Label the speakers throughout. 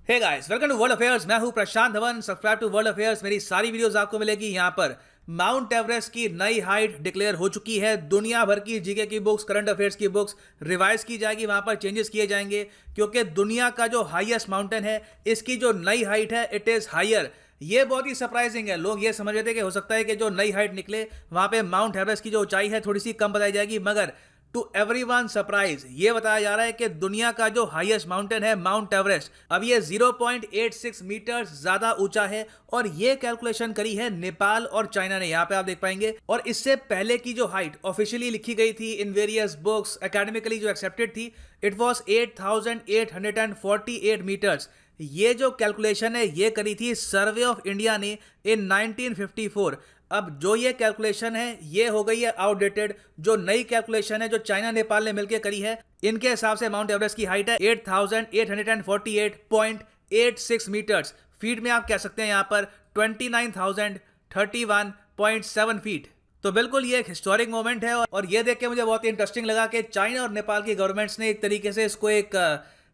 Speaker 1: Hey guys, welcome to World Affairs. मैं हूं Prashant Dhawan. Subscribe to World Affairs. मेरी सारी वीडियोस आपको मिलेगी यहां पर। माउंट एवरेस्ट की नई हाइट डिक्लेयर हो चुकी है। दुनिया भर की जीके की बुक्स, करंट अफेयर्स की बुक्स रिवाइज की जाएगी, वहां पर चेंजेस किए जाएंगे क्योंकि दुनिया का जो हाईएस्ट माउंटेन है, इसकी जो नई हाइट है, इट इज हायर। ये बहुत ही सरप्राइजिंग है। लोग ये समझ रहे थे कि हो सकता है कि जो नई हाइट निकले वहां पे माउंट एवरेस्ट की जो ऊंचाई है थोड़ी सी कम बताई जाएगी, मगर टू एवरीवन सरप्राइज ये बताया जा रहा है कि दुनिया का जो हाईएस्ट माउंटेन है माउंट एवरेस्ट, अब ये 0.86 मीटर ज्यादा ऊंचा है। और ये कैलकुलेशन करी है नेपाल और चाइना ने, यहां पे आप देख पाएंगे। और इससे पहले की जो हाइट ऑफिशियली लिखी गई थी इन वेरियस बुक्स, एकेडमिकली जो एक्सेप्टेड थी, इट वाज 8,848 मीटर्स। ये जो कैलकुलेशन है ये करी थी सर्वे ऑफ इंडिया ने इन 1954। अब जो ये कैलकुलेशन है ये हो गई है आउटडेटेड। जो नई कैलकुलेशन है जो चाइना नेपाल ने मिलकर करी है, इनके हिसाब से माउंट एवरेस्ट की हाइट है 8,848.86 मीटर्स। फीट में आप कह सकते हैं यहां पर 29,031.7 फीट। तो बिल्कुल ये एक हिस्टोरिक मोमेंट है। और ये देख के मुझे बहुत ही इंटरेस्टिंग लगा कि चाइना और नेपाल की गवर्नमेंट्स ने एक तरीके से इसको एक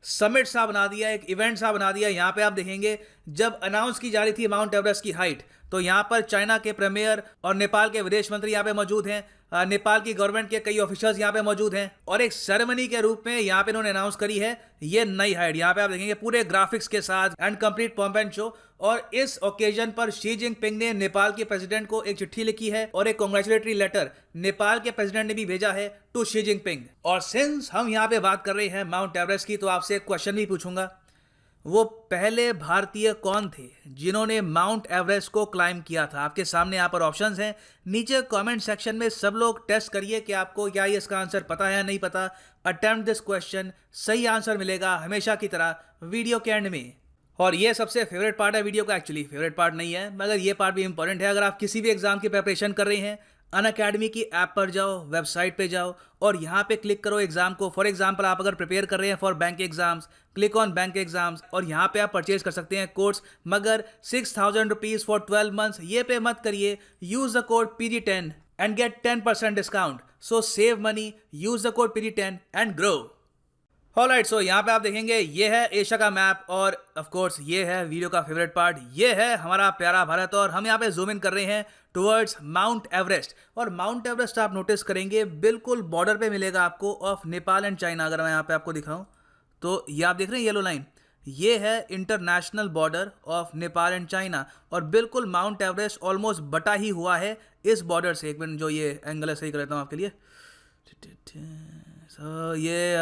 Speaker 1: समिट सा बना दिया, एक इवेंट सा बना दिया। यहाँ पे आप देखेंगे जब अनाउंस की जा रही थी माउंट एवरेस्ट की हाइट, तो यहाँ पर चाइना के प्रीमियर और नेपाल के विदेश मंत्री यहाँ पे मौजूद हैं। नेपाल की गवर्नमेंट के कई ऑफिसर्स यहाँ पे मौजूद हैं और एक सेरेमनी के रूप में यहाँ पे इन्होंने अनाउंस करी है ये नई हाइट। यहाँ पे आप देखेंगे पूरे ग्राफिक्स के साथ and complete pomp and show. और इस ओकेजन पर शी जिनपिंग ने नेपाल के प्रेसिडेंट को एक चिट्ठी लिखी है और एक कांग्रेचुलेटरी लेटर नेपाल के प्रेसिडेंट ने भी भेजा है टू शी जिनपिंग। और सिंस हम यहाँ पे बात कर रहे हैं माउंट एवरेस्ट की, तो आपसे एक क्वेश्चन भी पूछूंगा। वो पहले भारतीय कौन थे जिन्होंने माउंट एवरेस्ट को क्लाइम किया था? आपके सामने यहाँ पर ऑप्शंस हैं, नीचे कमेंट सेक्शन में सब लोग टेस्ट करिए कि आपको क्या ये इसका आंसर पता है या नहीं पता। अटेम्प्ट दिस क्वेश्चन, सही आंसर मिलेगा हमेशा की तरह वीडियो के एंड में। और ये सबसे फेवरेट पार्ट है वीडियो का। एक्चुअली फेवरेट पार्ट नहीं है, मगर ये पार्ट भी इंपॉर्टेंट है। अगर आप किसी भी एग्जाम की प्रिपरेशन कर रहे हैं, अनअकैडमी की ऐप पर जाओ, वेबसाइट पे जाओ और यहाँ पे क्लिक करो एग्जाम को। फॉर एग्जाम्पल आप अगर प्रिपेयर कर रहे हैं for bank exams, click on bank exams और यहाँ पे आप परचेज कर सकते हैं कोर्स, मगर 6,000 रुपीज फॉर 12 मंथ्स ये पे मत करिए। Use the code PG10 and get 10% discount. So save money, use the code PG10 and grow. Alright, so यहाँ पे आप देखेंगे ये है एशिया का मैप और ऑफ कोर्स ये है वीडियो का फेवरेट पार्ट, ये है हमारा प्यारा भारत। और हम यहाँ पे जूम इन कर रहे हैं टुवर्ड्स माउंट एवरेस्ट। और माउंट एवरेस्ट आप नोटिस करेंगे बिल्कुल बॉर्डर पे मिलेगा आपको ऑफ नेपाल एंड चाइना। अगर मैं यहाँ पे आपको दिखाऊं तो ये आप देख रहे हैं येलो लाइन, ये है international border of Nepal and China. और बिल्कुल माउंट एवरेस्ट ऑलमोस्ट बटा ही हुआ है इस बॉर्डर से। एक मिनट, जो ये एंगल है सही कर लेता हूँ आपके लिए। ये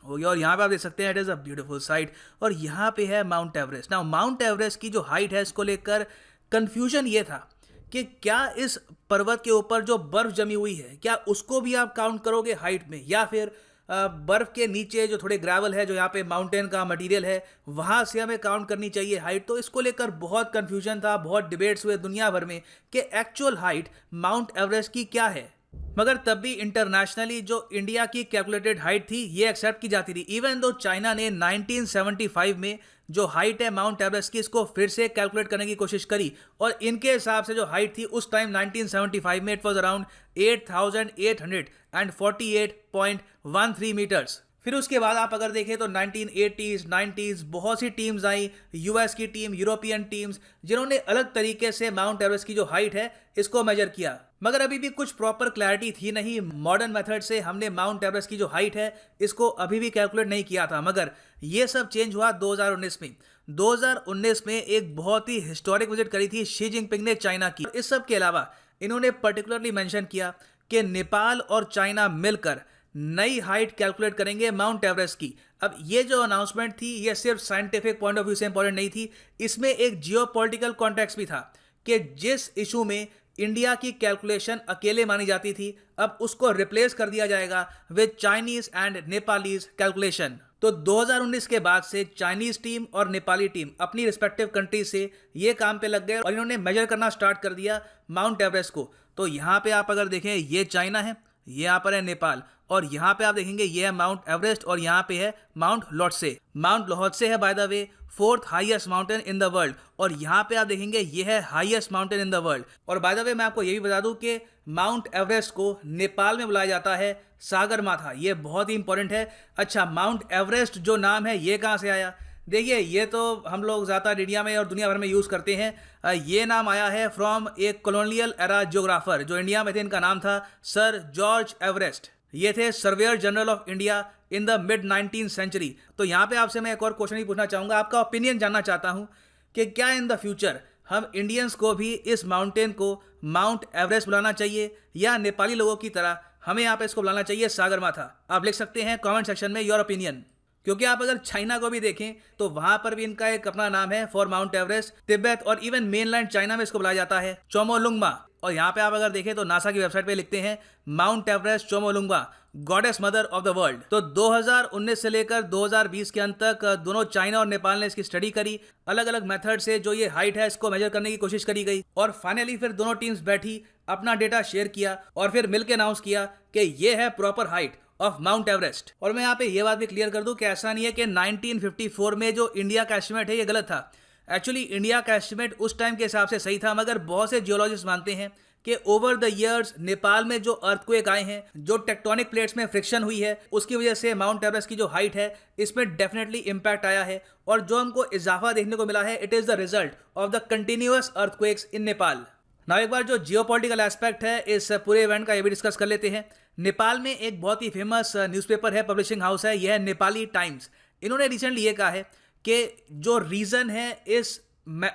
Speaker 1: हो गया। और यहाँ पे आप देख सकते हैं it is a beautiful sight. और यहाँ पे है mount Everest. Now mount Everest की जो हाइट है इसको लेकर कंफ्यूजन ये था कि क्या इस पर्वत के ऊपर जो बर्फ जमी हुई है क्या उसको भी आप काउंट करोगे हाइट में, या फिर बर्फ के नीचे जो थोड़े ग्रेवल है, जो यहाँ पे माउंटेन का मटेरियल है, वहाँ से हमें काउंट करनी चाहिए हाइट। तो इसको लेकर बहुत कंफ्यूजन था, बहुत डिबेट्स हुए दुनिया भर में कि एक्चुअल हाइट माउंट एवरेस्ट की क्या है। मगर तब भी इंटरनेशनली जो इंडिया की कैलकुलेटेड हाइट थी ये एक्सेप्ट की जाती थी। इवन दो चाइना ने 1975 में जो हाइट है माउंट एवरेस्ट की, इसको फिर से कैलकुलेट करने की कोशिश करी और इनके हिसाब से जो हाइट थी उस टाइम 1975 में इट वाज अराउंड 8,848.13 मीटर्स। फिर उसके बाद आप अगर देखें तो 1980s 90s बहुत सी टीम्स आई, यूएस की टीम, यूरोपियन टीम्स, जिन्होंने अलग तरीके से माउंट एवरेस्ट की जो हाइट है इसको मेजर किया। मगर अभी भी कुछ प्रॉपर क्लैरिटी थी नहीं। मॉडर्न मेथड से हमने माउंट एवरेस्ट की जो हाइट है इसको अभी भी कैलकुलेट नहीं किया था। मगर ये सब चेंज हुआ 2019 में। 2019 में एक बहुत ही हिस्टोरिक विजिट करी थी शी जिनपिंग ने चाइना की। इस सब के अलावा इन्होंने पर्टिकुलरली मेंशन किया कि नेपाल और चाइना मिलकर नई हाइट कैलकुलेट करेंगे माउंट एवरेस्ट की। अब ये जो अनाउंसमेंट थी ये सिर्फ साइंटिफिक पॉइंट ऑफ व्यू से इंपॉर्टेंट नहीं थी, इसमें एक जियोपॉलिटिकल कॉन्टेक्स्ट भी था कि जिस इशू में इंडिया की कैलकुलेशन अकेले मानी जाती थी, अब उसको रिप्लेस कर दिया जाएगा with Chinese and Nepalese calculation. तो 2019 के बाद से चाइनीज टीम और नेपाली टीम अपनी रिस्पेक्टिव कंट्री से ये काम पे लग गए और इन्होंने मेजर करना स्टार्ट कर दिया माउंट एवरेस्ट को। तो यहाँ पे आप अगर देखें ये चाइना है, ये यहाँ पर है नेपाल, और यहाँ पे आप देखेंगे ये है माउंट एवरेस्ट और यहाँ पे है माउंट लोटसे। माउंट लोटसे है by the way 4th highest mountain in the world, और यहाँ पे आप देखेंगे ये है highest mountain in the world. और बाय द वे मैं आपको ये भी बता दूं कि माउंट एवरेस्ट को नेपाल में बुलाया जाता है सागर माथा, ये बहुत ही इंपॉर्टेंट है। अच्छा, माउंट एवरेस्ट जो नाम है ये कहाँ से आया? देखिए ये तो हम लोग ज़्यादातर इंडिया में और दुनिया भर में यूज़ करते हैं। ये नाम आया है फ्रॉम एक कॉलोनियल एरा जियोग्राफर जो इंडिया में थे, इनका नाम था सर जॉर्ज एवरेस्ट। ये थे surveyor general of India in the mid 19th century. तो यहाँ पे आपसे मैं एक और क्वेश्चन ही पूछना चाहूँगा, आपका ओपिनियन जानना चाहता हूँ कि क्या इन द फ्यूचर हम इंडियंस को भी इस माउंटेन को माउंट एवरेस्ट बुलाना चाहिए या नेपाली लोगों की तरह हमें यहाँ पे इसको बुलाना चाहिए सागरमाथा। आप लिख सकते हैं कमेंट सेक्शन में योर ओपिनियन। क्योंकि आप अगर चाइना को भी देखें तो वहां पर भी इनका एक अपना नाम है फॉर माउंट एवरेस्ट। तिब्बत और इवन मेनलैंड चाइना में इसको बुलाया जाता है चोमोलुंगमा। और यहाँ पे आप अगर देखें तो नासा की वेबसाइट पे लिखते हैं mount Everest Chomolungma goddess mother of the world. तो 2019 से लेकर 2020 के अंत तक दोनों चाइना और नेपाल ने इसकी स्टडी करी। अलग अलग मेथड से जो ये हाइट है इसको मेजर करने की कोशिश करी गई और फाइनली फिर दोनों टीम्स बैठी, अपना डेटा शेयर किया और फिर मिलकर अनाउंस किया कि ये है proper height of mount Everest. और मैं यहाँ पे ये बात भी क्लियर कर दूं कि ऐसा नहीं है कि 1954 में जो इंडिया का एस्टिमेट है ये गलत था। एक्चुअली इंडिया का एस्टिमेट उस टाइम के हिसाब से सही था, मगर बहुत से जियोलॉजिस्ट मानते हैं कि ओवर द ईयर्स नेपाल में जो अर्थक्वेक आए हैं, जो टेक्टोनिक प्लेट्स में फ्रिक्शन हुई है, उसकी वजह से माउंट एवरेस्ट की जो हाइट है इसमें डेफिनेटली इंपैक्ट आया है। और जो हमको इजाफा देखने को मिला है it is the result of the continuous earthquakes in Nepal. ना एक बार जो जियोपॉलिटिकल एस्पेक्ट है इस पूरे इवेंट का ये भी डिस्कस कर लेते हैं। नेपाल में एक बहुत ही फेमस न्यूज़पेपर है, पब्लिशिंग हाउस है, यह है नेपाली टाइम्स। इन्होंने रिसेंटली ये कहा है कि जो रीज़न है इस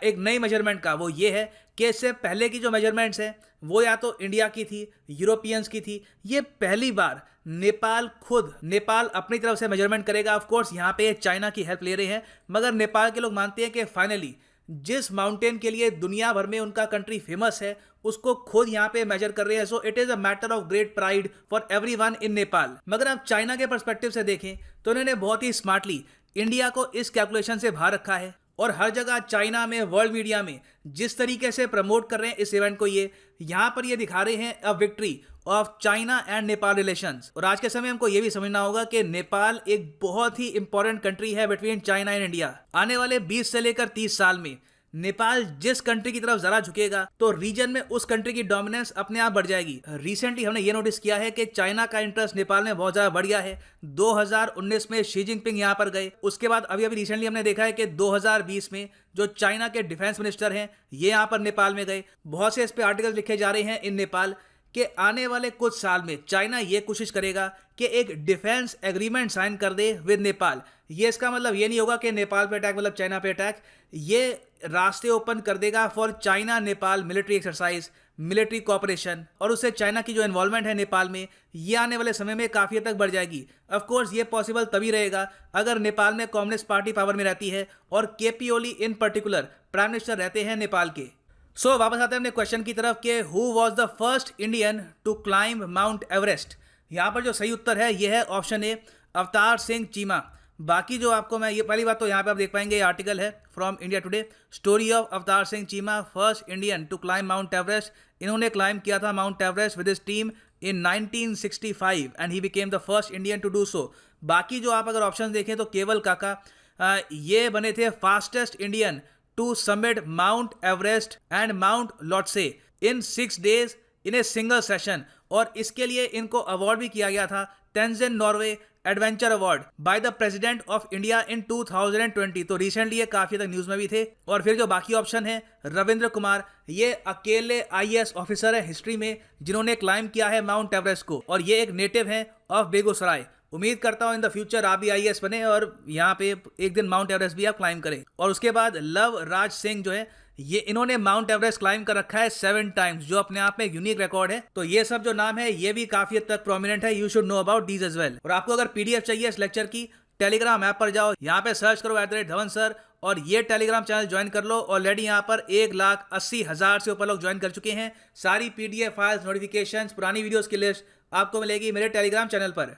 Speaker 1: एक नई मेजरमेंट का वो ये है कि इससे पहले की जो मेजरमेंट्स हैं वो या तो इंडिया की थी, यूरोपियंस की थी। ये पहली बार नेपाल अपनी तरफ से मेजरमेंट करेगा। ऑफ कोर्स यहाँ पे चाइना की हेल्प ले रहे हैं, मगर नेपाल के लोग मानते हैं कि फाइनली जिस माउंटेन के लिए दुनिया भर में उनका कंट्री फेमस है उसको खुद यहाँ पे मेजर कर रहे हैं। So it is a matter of great pride for everyone in Nepal. मगर आप चाइना के पर्सपेक्टिव से देखें तो उन्होंने बहुत ही स्मार्टली इंडिया को इस कैलकुलेशन से बाहर रखा है और हर जगह चाइना में, वर्ल्ड मीडिया में जिस तरीके से प्रमोट कर रहे हैं इस इवेंट को, ये यहाँ पर ये दिखा रहे हैं अ victory of China and Nepal relations. और आज के समय हमको ये भी समझना होगा कि नेपाल एक बहुत ही इंपॉर्टेंट कंट्री है बिटवीन चाइना एंड इंडिया। आने वाले 20 से लेकर 30 साल में नेपाल जिस कंट्री की तरफ जरा झुकेगा तो रीजन में उस कंट्री की डोमिनेंस अपने आप बढ़ जाएगी। रिसेंटली हमने ये नोटिस किया है कि चाइना का इंटरेस्ट नेपाल में बहुत ज्यादा बढ़ गया है। 2019 में शी जिनपिंग यहाँ पर गए, उसके बाद अभी रिसेंटली हमने देखा है कि 2020 में जो चाइना के डिफेंस मिनिस्टर हैं ये यहाँ पर नेपाल में गए। बहुत से इस पे आर्टिकल लिखे जा रहे हैं इन नेपाल कि आने वाले कुछ साल में चाइना ये कोशिश करेगा कि एक डिफेंस एग्रीमेंट साइन कर दे विद नेपाल। ये इसका मतलब ये नहीं होगा कि नेपाल पे अटैक मतलब चाइना पे अटैक। ये रास्ते ओपन कर देगा for China Nepal military exercise, military cooperation, और उससे चाइना की जो इन्वॉल्वमेंट है नेपाल में ये आने वाले समय में काफ़ी हद तक बढ़ जाएगी। ऑफ कोर्स ये पॉसिबल तभी रहेगा अगर नेपाल में कम्युनिस्ट पार्टी पावर में रहती है और KP Oli in particular prime minister रहते हैं नेपाल के। सो वापस आते हैं अपने क्वेश्चन की तरफ कि who was the first Indian to climb Mount Everest. यहाँ पर जो सही उत्तर है ये है ऑप्शन ए अवतार सिंह चीमा। बाकी जो आपको मैं ये पहली बात तो यहाँ पे आप देख पाएंगे ये आर्टिकल है from India Today, story of Avtar Singh Cheema first Indian to climb Mount Everest. इन्होंने क्लाइंब किया था Mount Everest with his team in 1965 and he became the first Indian to do so. बाकी जो आप अगर ऑप्शन देखें तो केवल काका ये बने थे fastest Indian to summit Mount Everest and Mount Lhotse in 6 days in a single session। और इसके लिए इनको अवार्ड भी किया गया था Tenzin Norway adventure award by the president of India इन 2020। तो रिसेंटली ये काफी तक न्यूज में भी थे। और फिर जो बाकी ऑप्शन है रविंद्र कुमार, ये अकेले IAS ऑफिसर है हिस्ट्री में जिन्होंने क्लाइंब किया है माउंट एवरेस्ट को, और ये एक नेटिव है ऑफ बेगूसराय। उम्मीद करता हूँ इन द फ्यूचर आप भी IAS बने और यहाँ पे एक दिन माउंट एवरेस्ट भी आप क्लाइंब करें। और उसके बाद लव राज सिंह जो है ये इन्होंने माउंट एवरेस्ट क्लाइंब कर रखा है 7 टाइम्स, जो अपने आप में एक यूनिक रिकॉर्ड है। तो ये सब जो नाम है ये भी काफी हद तक प्रोमिनेंट है, you should know about these as well. और आपको अगर PDF चाहिए इस लेक्चर की, टेलीग्राम ऐप पर जाओ, यहाँ पे सर्च करो @धवन सर और ये टेलीग्राम चैनल ज्वाइन कर लो। ऑलरेडी यहाँ पर 1,80,000 से ऊपर लोग ज्वाइन कर चुके हैं। सारी PDF फाइल्स, नोटिफिकेशंस, पुरानी वीडियोस की लिस्ट आपको मिलेगी मेरे टेलीग्राम चैनल पर।